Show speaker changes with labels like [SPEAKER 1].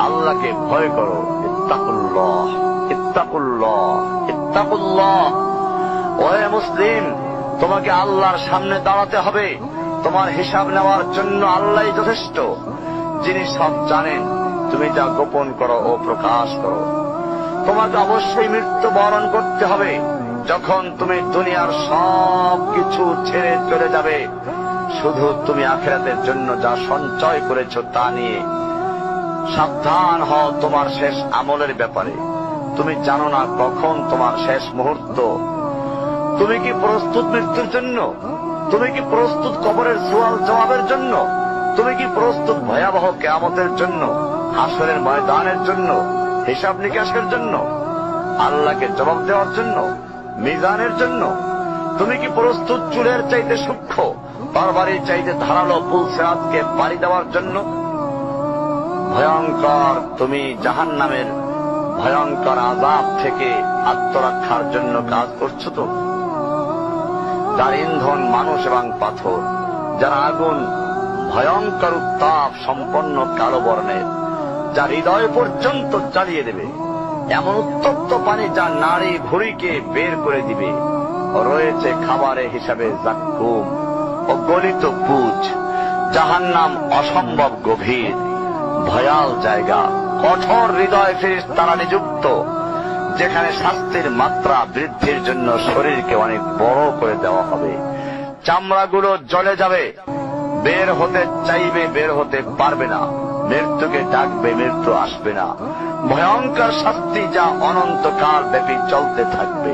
[SPEAKER 1] আল্লাহকে ভয় করো। ইত্তাকুল্লাহ, ইত্তাকুল্লাহ, ইত্তাকুল্লাহ। ওহে মুসলিম, তোমাকে আল্লাহর সামনে দাঁড়াতে হবে। তোমার হিসাব নেওয়ার জন্য আল্লাহই যথেষ্ট, যিনি সব জানেন। তুমি যা গোপন করো ও প্রকাশ করো। তোমাকে অবশ্যই মৃত্যু বরণ করতে হবে। যখন তুমি দুনিয়ার সব কিছু ছেড়ে চলে যাবে, শুধু তুমি আখিরাতের জন্য যা সঞ্চয় করেছ তা নিয়ে সাবধান হও তোমার শেষ আমলের ব্যাপারে। তুমি জানো না কখন তোমার শেষ মুহূর্ত। তুমি কি প্রস্তুত মৃত্যুর জন্য? তুমি কি প্রস্তুত কবরের সওয়াল জবাবের জন্য? তুমি কি প্রস্তুত ভয়াবহ কিয়ামতের জন্য, হাসরের ময়দানের জন্য, হিসাব নিকাশের জন্য, আল্লাহকে জবাব দেওয়ার জন্য, মিজানের জন্য? তুমি কি প্রস্তুত চুলের চাইতে সূক্ষ্ম, তরবারির চাইতে ধারালো পুল সিরাতকে পাড়ি দেওয়ার জন্য? ভয়ঙ্কর তুমি জাহান্নামের ভয়ঙ্কর আযাব থেকে আত্মরক্ষার জন্য কাজ করছো তো? যার ইন্ধন মানুষ এবং পাথর, যার আগুন ভয়ঙ্কর উত্তাপ সম্পন্ন কালো বর্ণের, যা হৃদয় পর্যন্ত জ্বালিয়ে দেবে, এমন উত্তপ্ত পানি যা নাড়ি ভুঁড়িকে বের করে দিবে। রয়েছে খাবারের হিসাবে জাক্কুম ও গলিত পুঁজ। জাহান্নাম অসম্ভব গভীর, ভয়াল জায়গা। কঠোর হৃদয় ফেরেশতারা নিযুক্ত, যেখানে শাস্তির মাত্রা বৃদ্ধির জন্য শরীরকে অনেক বড় করে দেওয়া হবে। চামড়াগুলো জ্বলে যাবে, বের হতে চাইবে, বের হতে পারবে না। মৃত্যুকে ডাকবে, মৃত্যু আসবে না। ভয়ঙ্কর শাস্তি যা অনন্তকাল ব্যাপী চলতে থাকবে।